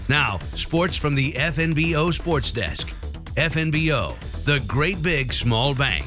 Now, sports from the FNBO Sports Desk. FNBO, the great big small bank.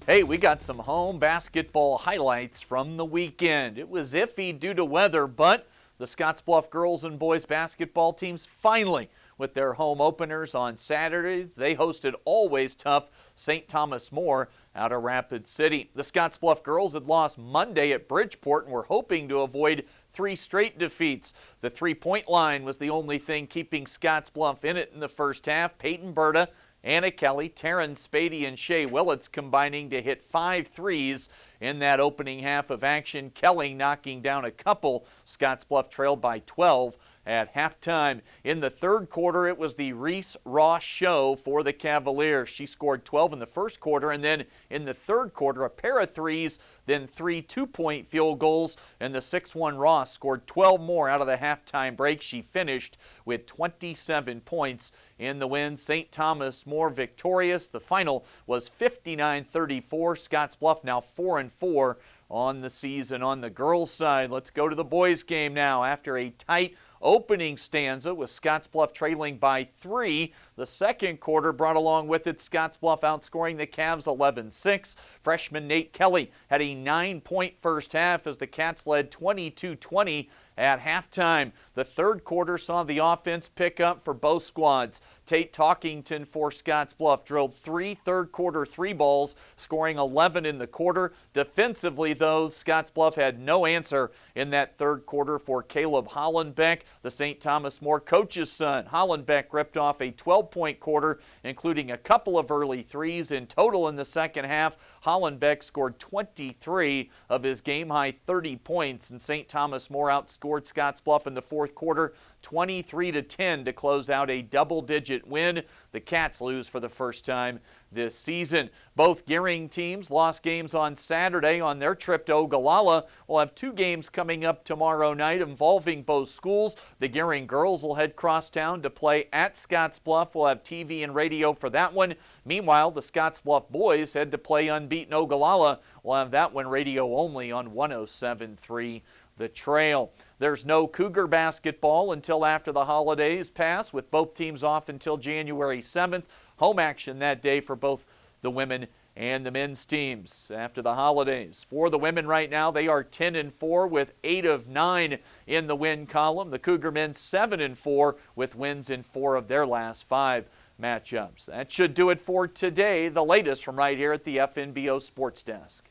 Hey, we got some home basketball highlights from the weekend. It was iffy due to weather, but the Scottsbluff girls and boys basketball teams finally, with their home openers on Saturdays, they hosted always tough St. Thomas More out of Rapid City. The Scottsbluff girls had lost Monday at Bridgeport and were hoping to avoid 3 straight defeats. The three-point line was the only thing keeping Scottsbluff in it in the first half. Peyton Berta, Anna Kelly, Taryn Spady, and Shea Willits combining to hit 5 threes in that opening half of action. Kelly knocking down a couple. Scottsbluff trailed by 12 at halftime. In the third quarter, it was the Reese Ross show for the Cavaliers. She scored 12 in the first quarter, and then in the third quarter, a pair of threes, then 3 two-point field goals, and the 6'1" Ross scored 12 more out of the halftime break. She finished with 27 points in the win. St. Thomas More victorious. The final was 59-34. Scottsbluff now 4-4 on the season on the girls' side. Let's go to the boys' game now. After a tight opening stanza with Scottsbluff trailing by 3, the second quarter brought along with it Scottsbluff outscoring the Cavs 11-6. Freshman Nate Kelly had a 9-point first half as the Cats led 22-20 at halftime. The third quarter saw the offense pick up for both squads. Tate Talkington for Scottsbluff drilled 3 third-quarter 3 balls, scoring 11 in the quarter. Defensively, though, Scottsbluff had no answer in that third quarter for Caleb Hollenbeck, the St. Thomas More coach's son. Hollenbeck ripped off a 12-point quarter, including a couple of early threes. In total in the second half, Hollenbeck scored 23 of his game-high 30 points, and St. Thomas More outscored Scottsbluff in the fourth quarter 23-10 to close out a double-digit win. The Cats lose for the first time this season. Both Gearing teams lost games on Saturday on their trip to Ogallala. We'll have 2 games coming up tomorrow night involving both schools. The Gearing girls will head crosstown to play at Scottsbluff. We'll have TV and radio for that one. Meanwhile, the Scottsbluff boys head to play unbeaten Ogallala. We'll have that one radio only on 107.3 The Trail. There's no Cougar basketball until after the holidays pass, with both teams off until January 7th. Home action that day for both the women and the men's teams after the holidays. For the women right now, they are 10-4 with 8 of 9 in the win column. The Cougar men 7-4 with wins in 4 of their last 5 matchups. That should do it for today. The latest from right here at the FNBO Sports Desk.